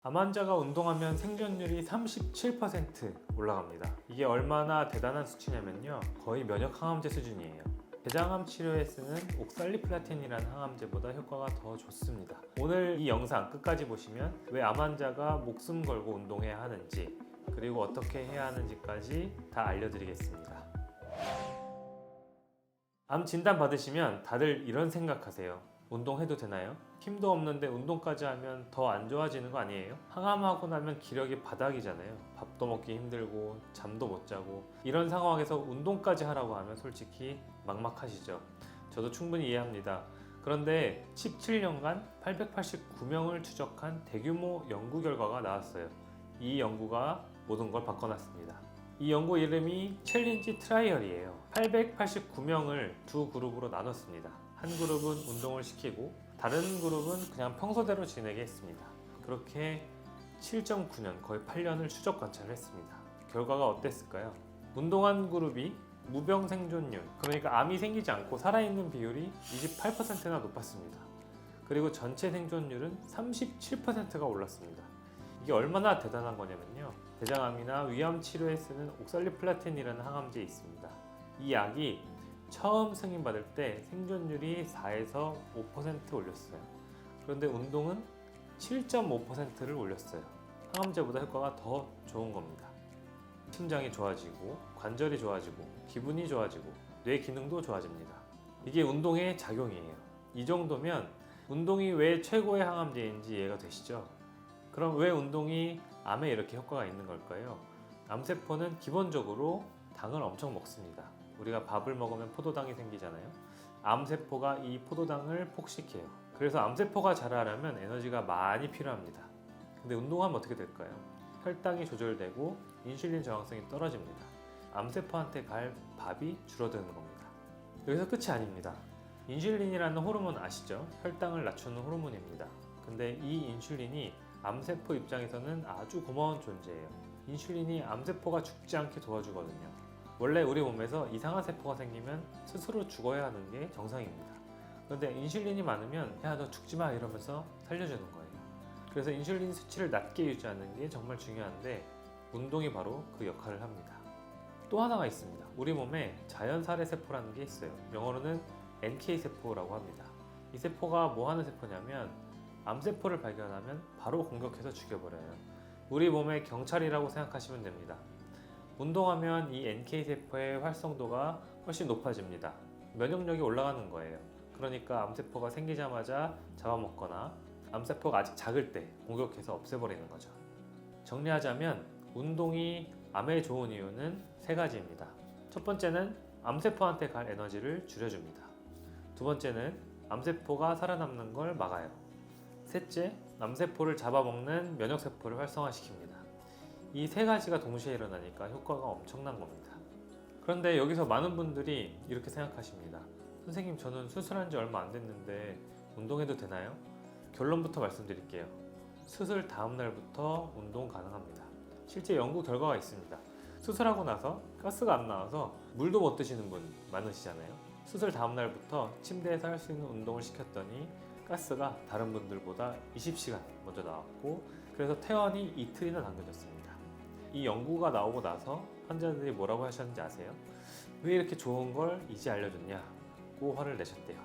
암 환자가 운동하면 생존율이 37% 올라갑니다. 이게 얼마나 대단한 수치냐면요, 거의 면역 항암제 수준이에요. 대장암 치료에 쓰는 옥살리플라틴이라는 항암제보다 효과가 더 좋습니다. 오늘 이 영상 끝까지 보시면 왜 암 환자가 목숨 걸고 운동해야 하는지, 그리고 어떻게 해야 하는지까지 다 알려드리겠습니다. 암 진단 받으시면 다들 이런 생각하세요. 운동해도 되나요? 힘도 없는데 운동까지 하면 더 안 좋아지는 거 아니에요? 항암하고 나면 기력이 바닥이잖아요. 밥도 먹기 힘들고 잠도 못 자고, 이런 상황에서 운동까지 하라고 하면 솔직히 막막하시죠. 저도 충분히 이해합니다. 그런데 17년간 889명을 추적한 대규모 연구 결과가 나왔어요. 이 연구가 모든 걸 바꿔놨습니다. 이 연구 이름이 챌린지 트라이얼이에요. 889명을 두 그룹으로 나눴습니다. 한 그룹은 운동을 시키고 다른 그룹은 그냥 평소대로 지내게 했습니다. 그렇게 7.9년, 거의 8년을 추적 관찰을 했습니다. 결과가 어땠을까요? 운동한 그룹이 무병 생존율, 그러니까 암이 생기지 않고 살아있는 비율이 28%나 높았습니다. 그리고 전체 생존율은 37%가 올랐습니다. 이게 얼마나 대단한 거냐면요, 대장암이나 위암 치료에 쓰는 옥살리플라틴이라는 항암제에 있습니다. 이 약이 처음 승인받을 때 생존율이 4에서 5% 올렸어요. 그런데 운동은 7.5%를 올렸어요. 항암제보다 효과가 더 좋은 겁니다. 심장이 좋아지고, 관절이 좋아지고, 기분이 좋아지고, 뇌 기능도 좋아집니다. 이게 운동의 작용이에요. 이 정도면 운동이 왜 최고의 항암제인지 이해가 되시죠? 그럼 왜 운동이 암에 이렇게 효과가 있는 걸까요? 암세포는 기본적으로 당을 엄청 먹습니다. 우리가 밥을 먹으면 포도당이 생기잖아요. 암세포가 이 포도당을 폭식해요. 그래서 암세포가 자라려면 에너지가 많이 필요합니다. 근데 운동하면 어떻게 될까요? 혈당이 조절되고 인슐린 저항성이 떨어집니다. 암세포한테 갈 밥이 줄어드는 겁니다. 여기서 끝이 아닙니다. 인슐린이라는 호르몬 아시죠? 혈당을 낮추는 호르몬입니다. 근데 이 인슐린이 암세포 입장에서는 아주 고마운 존재예요. 인슐린이 암세포가 죽지 않게 도와주거든요. 원래 우리 몸에서 이상한 세포가 생기면 스스로 죽어야 하는 게 정상입니다. 그런데 인슐린이 많으면 야, 너 죽지 마 이러면서 살려주는 거예요. 그래서 인슐린 수치를 낮게 유지하는 게 정말 중요한데, 운동이 바로 그 역할을 합니다. 또 하나가 있습니다. 우리 몸에 자연살해 세포라는 게 있어요. 영어로는 NK 세포라고 합니다. 이 세포가 뭐 하는 세포냐면, 암세포를 발견하면 바로 공격해서 죽여버려요. 우리 몸의 경찰이라고 생각하시면 됩니다. 운동하면 이 NK세포의 활성도가 훨씬 높아집니다. 면역력이 올라가는 거예요. 그러니까 암세포가 생기자마자 잡아먹거나 암세포가 아직 작을 때 공격해서 없애버리는 거죠. 정리하자면 운동이 암에 좋은 이유는 세 가지입니다. 첫 번째는 암세포한테 갈 에너지를 줄여줍니다. 두 번째는 암세포가 살아남는 걸 막아요. 셋째, 암세포를 잡아먹는 면역세포를 활성화시킵니다. 이 세 가지가 동시에 일어나니까 효과가 엄청난 겁니다. 그런데 여기서 많은 분들이 이렇게 생각하십니다. 선생님, 저는 수술한 지 얼마 안 됐는데 운동해도 되나요? 결론부터 말씀드릴게요. 수술 다음 날부터 운동 가능합니다. 실제 연구 결과가 있습니다. 수술하고 나서 가스가 안 나와서 물도 못 드시는 분 많으시잖아요. 수술 다음 날부터 침대에서 할 수 있는 운동을 시켰더니 가스가 다른 분들보다 20시간 먼저 나왔고, 그래서 퇴원이 이틀이나 당겨졌습니다. 이 연구가 나오고 나서 환자들이 뭐라고 하셨는지 아세요? 왜 이렇게 좋은 걸 이제 알려줬냐고 화를 내셨대요.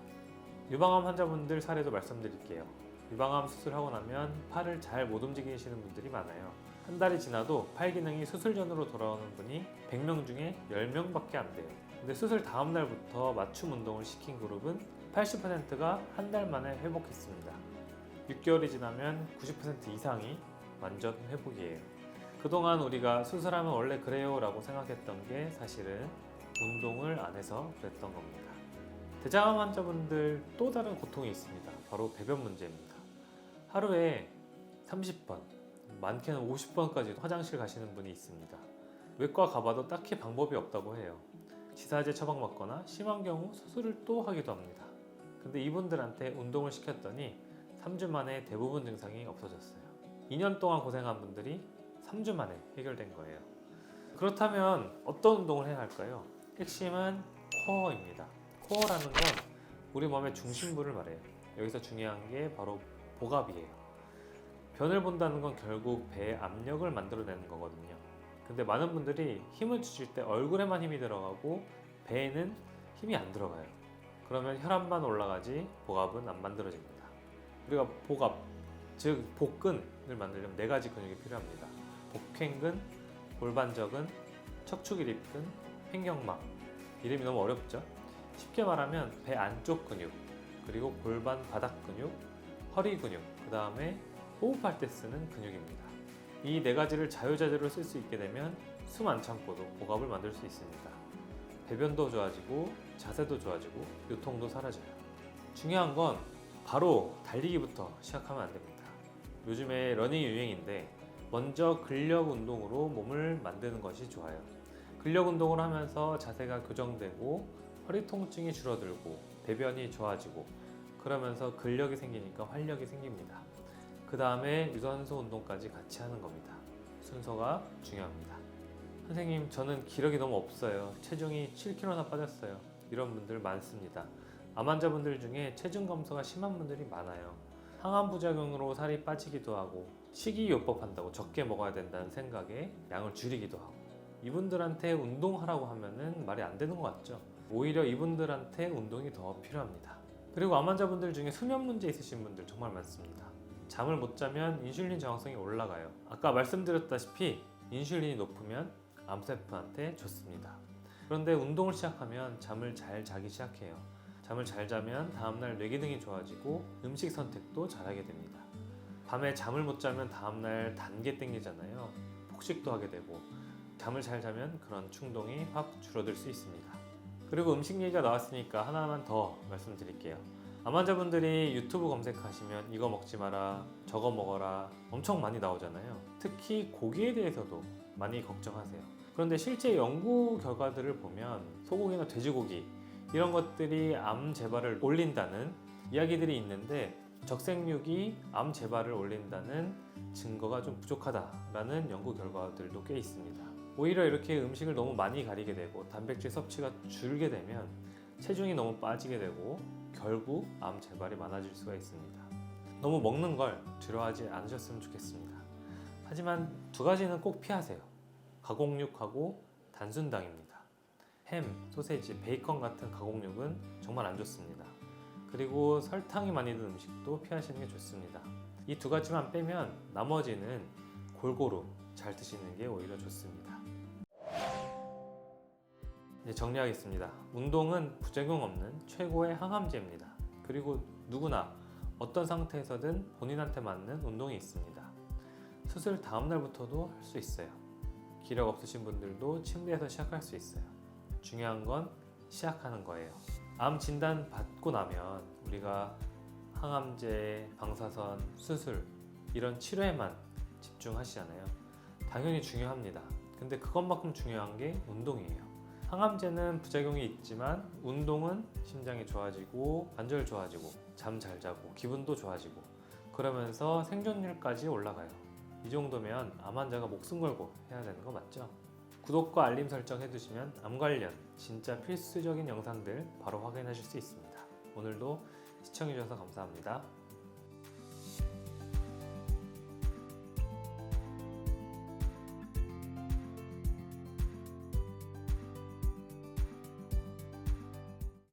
유방암 환자분들 사례도 말씀드릴게요. 유방암 수술하고 나면 팔을 잘 못 움직이시는 분들이 많아요. 한 달이 지나도 팔 기능이 수술 전으로 돌아오는 분이 100명 중에 10명밖에 안 돼요. 근데 수술 다음 날부터 맞춤 운동을 시킨 그룹은 80%가 한 달 만에 회복했습니다. 6개월이 지나면 90% 이상이 완전 회복이에요. 그동안 우리가 수술하면 원래 그래요 라고 생각했던 게 사실은 운동을 안 해서 그랬던 겁니다. 대장암 환자분들 또 다른 고통이 있습니다. 바로 배변 문제입니다. 하루에 30번, 많게는 50번까지 화장실 가시는 분이 있습니다. 외과 가봐도 딱히 방법이 없다고 해요. 지사제 처방받거나 심한 경우 수술을 또 하기도 합니다. 근데 이분들한테 운동을 시켰더니 3주 만에 대부분 증상이 없어졌어요. 2년 동안 고생한 분들이 3주 만에 해결된 거예요. 그렇다면 어떤 운동을 해야 할까요? 핵심은 코어입니다. 코어라는 건 우리 몸의 중심부를 말해요. 여기서 중요한 게 바로 복압이에요. 변을 본다는 건 결국 배에 압력을 만들어내는 거거든요. 근데 많은 분들이 힘을 주실 때 얼굴에만 힘이 들어가고 배에는 힘이 안 들어가요. 그러면 혈압만 올라가지 복압은 안 만들어집니다. 우리가 복압, 즉 복근을 만들려면 4가지 근육이 필요합니다. 복횡근, 골반저근, 척추기립근, 횡격막. 이름이 너무 어렵죠? 쉽게 말하면 배 안쪽 근육, 그리고 골반 바닥 근육, 허리 근육, 그 다음에 호흡할 때 쓰는 근육입니다. 이 4가지를 자유자재로 쓸 수 있게 되면 숨 안 참고도 복압을 만들 수 있습니다. 배변도 좋아지고 자세도 좋아지고 요통도 사라져요. 중요한 건 바로 달리기부터 시작하면 안 됩니다. 요즘에 러닝이 유행인데 먼저 근력 운동으로 몸을 만드는 것이 좋아요. 근력 운동을 하면서 자세가 교정되고 허리 통증이 줄어들고 배변이 좋아지고 그러면서 근력이 생기니까 활력이 생깁니다. 그 다음에 유산소 운동까지 같이 하는 겁니다. 순서가 중요합니다. 선생님, 저는 기력이 너무 없어요. 체중이 7kg나 빠졌어요. 이런 분들 많습니다. 암 환자분들 중에 체중 감소가 심한 분들이 많아요. 항암 부작용으로 살이 빠지기도 하고 식이요법 한다고 적게 먹어야 된다는 생각에 양을 줄이기도 하고 이분들한테 운동하라고 하면은 말이 안 되는 것 같죠? 오히려 이분들한테 운동이 더 필요합니다. 그리고 암 환자분들 중에 수면 문제 있으신 분들 정말 많습니다. 잠을 못 자면 인슐린 저항성이 올라가요. 아까 말씀드렸다시피 인슐린이 높으면 암세포한테 좋습니다. 그런데 운동을 시작하면 잠을 잘 자기 시작해요. 잠을 잘 자면 다음날 뇌기능이 좋아지고 음식 선택도 잘하게 됩니다. 밤에 잠을 못 자면 다음날 단계 땡기잖아요. 폭식도 하게 되고 잠을 잘 자면 그런 충동이 확 줄어들 수 있습니다. 그리고 음식 얘기가 나왔으니까 하나만 더 말씀드릴게요. 암 환자분들이 유튜브 검색하시면 이거 먹지 마라, 저거 먹어라 엄청 많이 나오잖아요. 특히 고기에 대해서도 많이 걱정하세요. 그런데 실제 연구 결과들을 보면 소고기나 돼지고기 이런 것들이 암 재발을 올린다는 이야기들이 있는데 적색육이 암 재발을 올린다는 증거가 좀 부족하다라는 연구 결과들도 꽤 있습니다. 오히려 이렇게 음식을 너무 많이 가리게 되고 단백질 섭취가 줄게 되면 체중이 너무 빠지게 되고 결국 암 재발이 많아질 수가 있습니다. 너무 먹는 걸 두려워하지 않으셨으면 좋겠습니다. 하지만 2가지는 꼭 피하세요. 가공육하고 단순당입니다. 햄, 소세지, 베이컨 같은 가공육은 정말 안 좋습니다. 그리고 설탕이 많이 든 음식도 피하시는 게 좋습니다. 이 2가지만 빼면 나머지는 골고루 잘 드시는 게 오히려 좋습니다. 이제 정리하겠습니다. 운동은 부작용 없는 최고의 항암제입니다. 그리고 누구나 어떤 상태에서든 본인한테 맞는 운동이 있습니다. 수술 다음 날부터도 할 수 있어요. 기력 없으신 분들도 침대에서 시작할 수 있어요. 중요한 건 시작하는 거예요. 암 진단 받고 나면 우리가 항암제, 방사선, 수술 이런 치료에만 집중하시잖아요. 당연히 중요합니다. 근데 그것만큼 중요한 게 운동이에요. 항암제는 부작용이 있지만 운동은 심장이 좋아지고 관절 좋아지고 잠 잘 자고 기분도 좋아지고 그러면서 생존율까지 올라가요. 이 정도면 암 환자가 목숨 걸고 해야 되는 거 맞죠? 구독과 알림 설정 해두시면 암 관련 진짜 필수적인 영상들 바로 확인하실 수 있습니다. 오늘도 시청해주셔서 감사합니다.